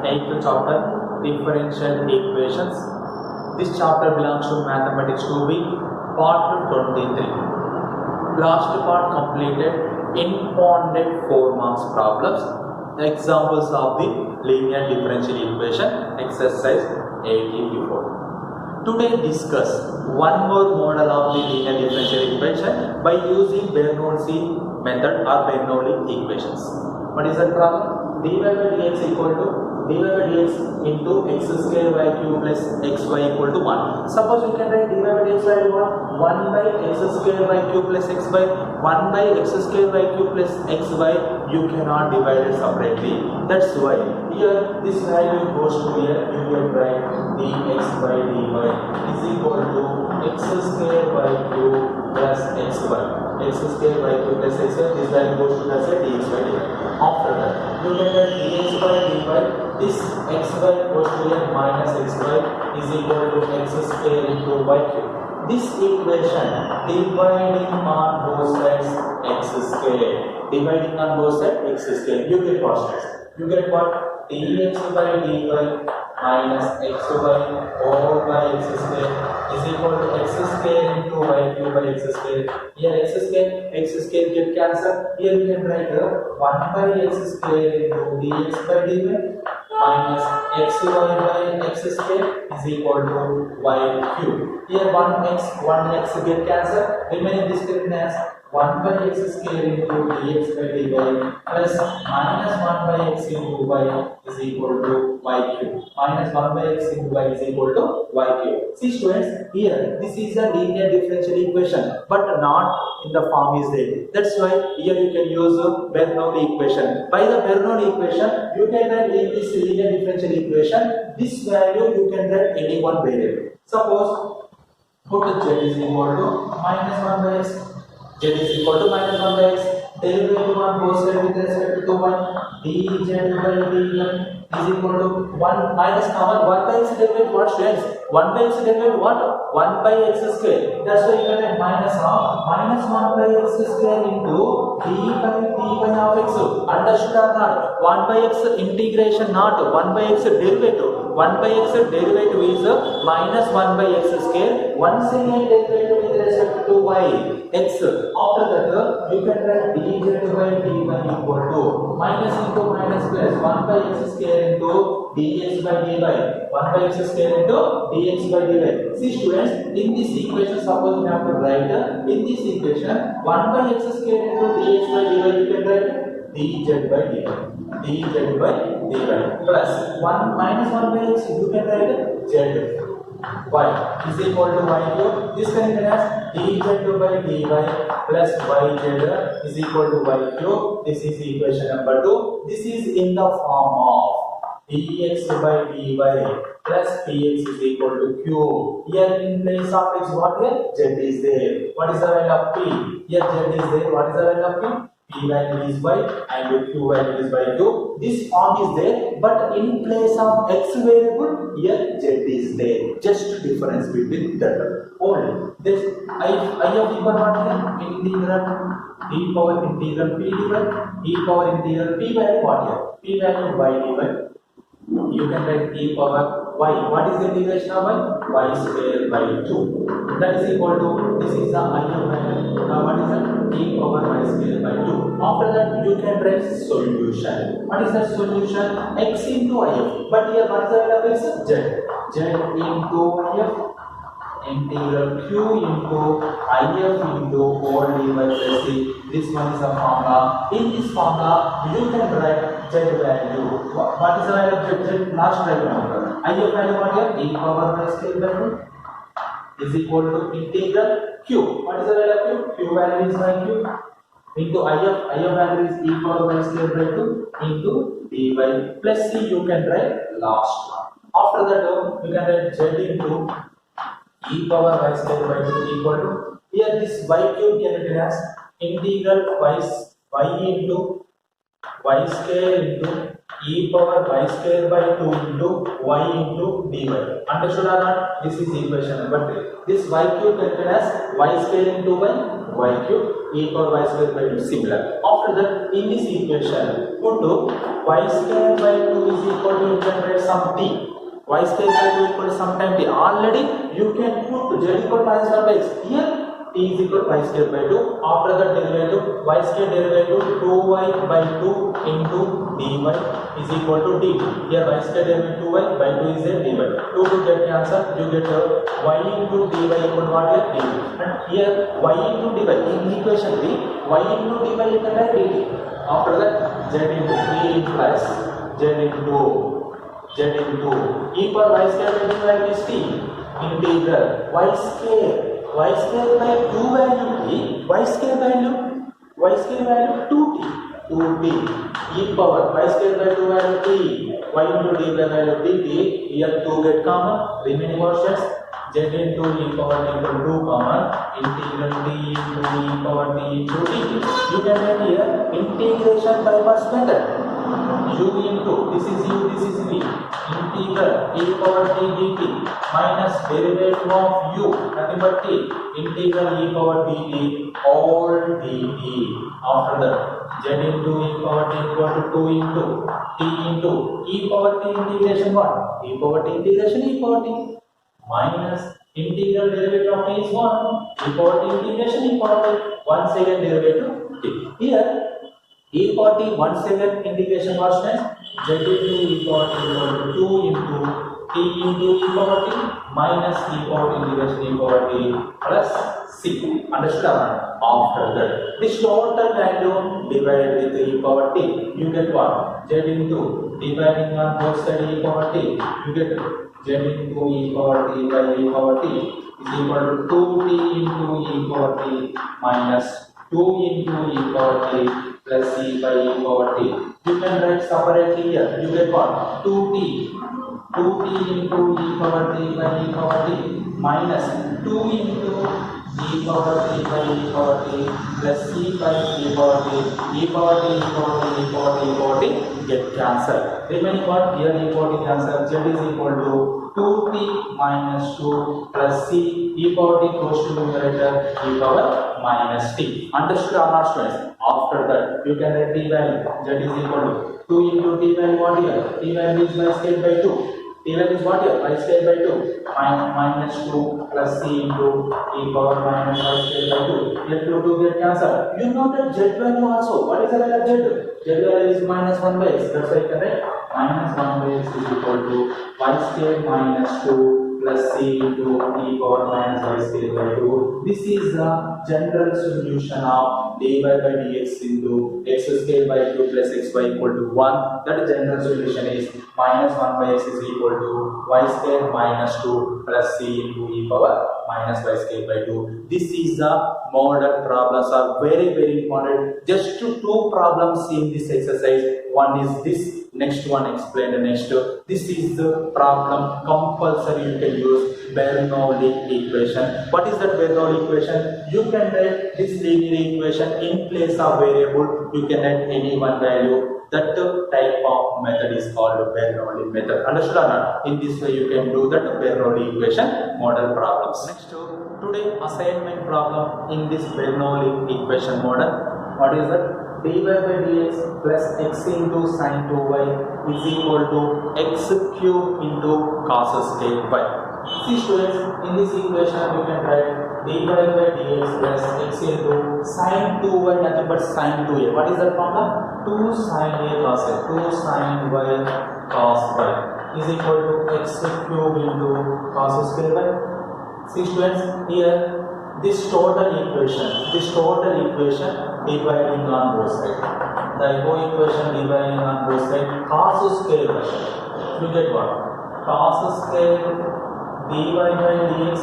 8th chapter, differential equations. This chapter belongs to Mathematics 2B, part 23. Last part completed impounded 4 marks problems. Examples of the linear differential equation, exercise 84. Today discuss one more model of the linear differential equation by using Bernoulli method or Bernoulli equations. What is that problem? dy by dx equal to dy by dx into x square by q plus xy equal to 1. Suppose we can write dy by dx value 1 by x square by q plus xy, 1 by x square by q plus xy. You cannot divide it separately. That's why here this value goes to here. You can write dx by dy is equal to x square by q plus xy. X square by q plus xy. This value goes to as a dx by dy. After that, you can write dx by dy. This xy goes to here minus xy is equal to x square into y cube. This equation dividing on both sides x square. Dividing on both sides x square. You get what sides? You get what? dx by dy minus xy over by x square is equal to x square into y cube by x square. Here x square get cancelled. Here you can write 1 by x square into dx by dy minus xy by x square is equal to y cube. Here 1x get cancelled. Remaining this remains 1 by x square into dx by dy plus minus 1 by x into y is equal to y cube. Minus 1 by x into y is equal to y cube. See students, here this is a linear differential equation but not in the form is there. That's why here you can use Bernoulli equation. By the Bernoulli equation, you can write in this linear differential equation, this value you can write any one variable. Suppose put z is equal to minus 1 by x. Z is equal to minus 1 by x. Derivative on both sides with respect to 1. dz by dy is equal to 1 minus common 1 by x derivative what students? 1 by x derivative what? 1 by x square. That's why you can write minus of minus 1 by x square into d by dy of x. Understood or not? 1 by x integration not 1 by x derivative. 1 by x derivative is minus 1 by x square. Once again derivative with respect to y x. After that you can write dz by dy equal to minus into minus plus 1 by x square into dx by dy. 1 by x square into dx by dy. See students, in this equation suppose we have to write in this equation 1 by x square into dx by dy you can write dz by dy. dz by dy plus 1 minus 1 by x you can write z y is equal to y cube. This can be as dz by dy plus yz is equal to y cube. This is equation number 2. This is in the form of dx by dy plus px is equal to q. Here in place of x what here? Z is there. What is the value of p? Here z is there. What is the value of p? P value is y and q value is by q. This form is there, but in place of x variable, here z is there. Just difference between that only. This I of equal what here? Integral e power integral p dy e power integral p value what here? P value y dy. You can write e power y. What is the integration of y? Y square by 2. That is equal to, this is the I of value. What is that? E power y square by 2. After that you can write solution. What is that solution? X into if. But here what is the value of x? Z. Z into if integral q into if into whole dy plus c. This one is a formula. In this formula you can write z value. What is the value of z? Last value number. If value what here? E power y square by 2 is equal to integral q. What is the value of q? Q value is by q into if value is e power y square by 2 into dy plus c. You can write last one. After that you can write z into e power y square by 2 equal to, here this y cube can be as integral y into y square into e power y square by 2 into y into dy. Understood or not? This is equation number 3. This y cube can be as y square into y cube e power y square by 2 similar. After that, in this equation, put to y square by 2 is equal to generate some t. Y square by 2 equal to some time t. Already you can put z equal to minus 1 by x. Here t is equal to y square by 2. After that derivative, y square derivative 2y by 2 into dy is equal to dt. Here y square derivative 2y by 2 is a dy. 2 to get the answer, you get y into dy equal to what here dt. And here y into dy in equation 3, y into dy equal to dt. After that z into 3 plus z into e power y square by 2 value is t integral y square by 2 value t, y square value 2t e power y square by 2 value t, y into d by value dt. Here 2 get common, remaining portions z into e power t into 2 common, integral t into e power t into dt. You can write here integration by first method, u into this is u, this is v, integral e power t dt minus derivative of u, nothing but t, integral e power dt all dt. After that z into e power t equal to 2 into t into e power t integration what? E power t integration e power t minus integral derivative of t is 1, e power t integration e power t, one second derivative t. Here e power t 1 second integration was z into e power t equal to 2 into t into e power t minus e power t integration e power t plus c. Understood? After that, this total value divided with e power t, you get what? Z into dividing on both sides e power t, you get z into e power t by e power t is equal to 2t into e power t minus 2 into e power t plus c by e power t. You can write separately here. You get what? 2t into e power t by e power t minus 2 into e power t by e power t plus c by e power t. E power t, e power t, e power t, e power t get cancelled. Remaining what? Here e power t cancel. Z is equal to 2t minus 2 plus c e power t goes to numerator e power minus t. Understood or not, students? After that, you can write t value. Z is equal to 2 into t value what here? T value is y square by 2. T value is what here? Y square by 2 minus 2 plus c into e power minus y square by 2. Let 2 get cancelled. You know that z value also. What is the value of z? Z value is minus 1 by x. That's why you can write minus 1 by x is equal to y square minus 2 plus c into e power minus y square by 2. This is the general solution of dy by dx into x square by 2 plus xy equal to 1. That general solution is minus 1 by x is equal to y square minus 2 plus c into e power minus y square by 2. This is the model problems are very important. Just two problems in this exercise. One is this, next one explained next. This is the problem compulsory you can use Bernoulli equation. What is that Bernoulli equation? You can write this linear equation in place of variable. You can write any one value. That type of method is called Bernoulli method. Understood or not? In this way you can do that Bernoulli equation model problems. Next, today assignment problem in this Bernoulli equation model. What is that? dy by dx plus x into sin 2y is equal to x cube into cos square y. See students, in this equation you can write dy by dx plus x into sin 2y, nothing but sin 2a. What is that formula? 2 sin a cos a, 2 sin y cos y is equal to x cube into cos square y. See students, here this total equation dividing on both sides. The above equation dividing on both sides, cos square y. You get what? Cos square dy by dx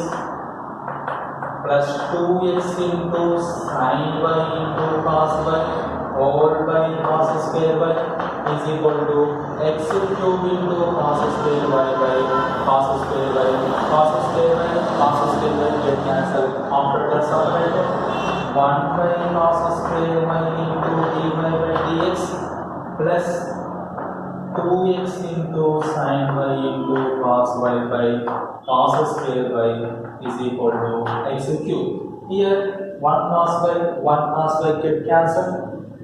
plus 2x into sin y into cos y all by cos square y is equal to x cube into cos square y by cos square y. Cos square y get cancelled. After that separate 1 by cos square y into dy by dx plus 2x into sin y into cos y by cos square y is equal to x cube. Here 1 cos by 1 cos by get cancelled.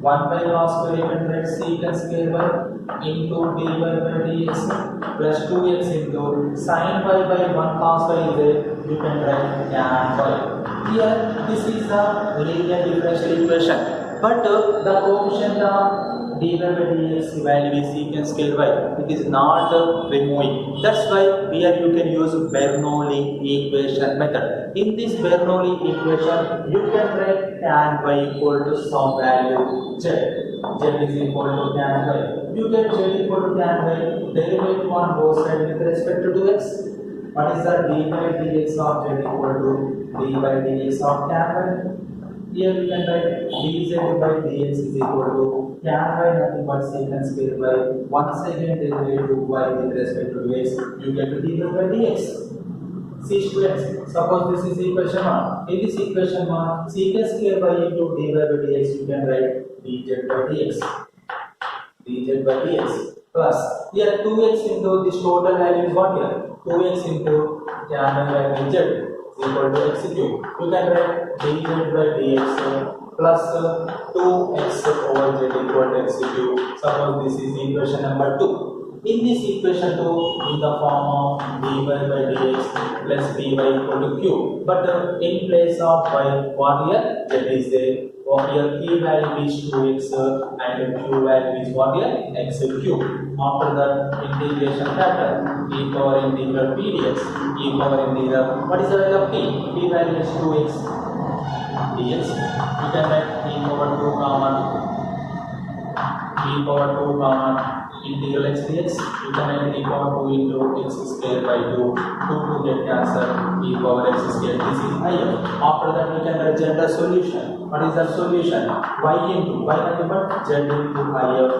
1 by cos by you can write secant square by into dy by dx plus 2x into sin y by 1 cos by is there. You can write tan y. Here this is the linear differential equation. But the coefficient of dy by dx value is secant square y. It is not removing. That's why here you can use Bernoulli equation method. In this Bernoulli equation, you can write tan y equal to some value z. Z is equal to tan y. You get z equal to tan y. Derivative on both sides with respect to x. What is the dy by dx of z equal to dy by dx of tan y? Here we can write dz by dx is equal to tan y nothing but secant square by once again derivative y with respect to x. You get to dy by dx. See students, suppose this is equation 1. In this equation 1, secant square by into dy by dx you can write dz by dx. dz by dx plus here 2x into this total value is what here? 2x into tan y by dz is equal to x cube. You can write dz by dx plus 2x over z equal to x cube. Suppose this is equation number 2. In this equation 2, in the form of dy by dx plus dy equal to q. But in place of y, what here? Z is there. Or here p value is 2x and q value is what here? X cube. After that, integration factor e power integral p dx. E power integral. What is the value of p? P value is 2x dx. You can write e power 2 common. E power 2 common. Integral x dx, you can write e power 2 into x square by 2, 2 get cancelled, e power x square, this is higher. After that we can write general solution. What is the solution? Y into, y nothing but z into if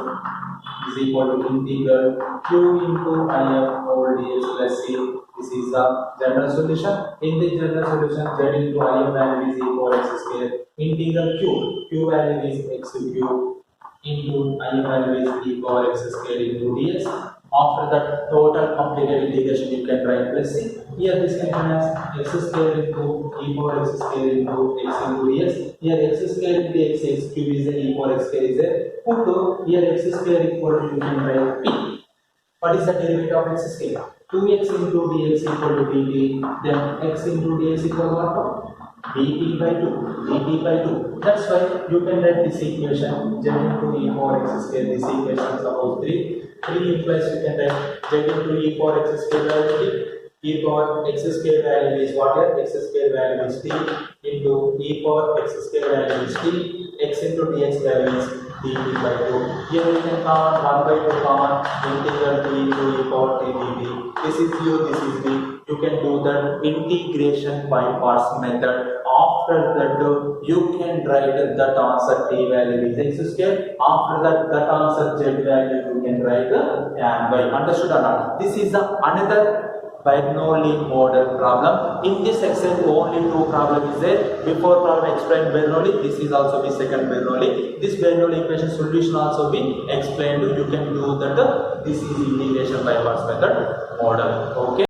is equal to integral q into if over dx plus c. This is the general solution. In the general solution, z into if value is equal to x square, integral q value is x cube, into I value is e power x square into dx. After that total completed integration you can write plus c. Here this can be as x square into e power x square into x into dx. Here x square into x cube is a e power x square is a put here x square equal to you can write p. What is the derivative of x square? 2x into dx equal to dt. Then x into dx equal to what? dt by 2. dt by 2. That's why you can write this equation z into e power x square. This equation suppose 3. 3 implies you can write z into e power x square value e power x square value is what here? X square value is t into e power x square value is t. X into dx value is dt by 2. Here we can common 1 by 2 common integral t into e power t dt. This is u, this is v. You can do that integration by parts method. After that, you can write that answer t value is x square. After that answer z value you can write tan y. Understood or not? This is the another Bernoulli model problem. In this exercise, only 2 problems is there. Before problem explained Bernoulli, this is also the second Bernoulli. This Bernoulli equation solution also be explained. You can do that. This is integration by parts method model. Okay.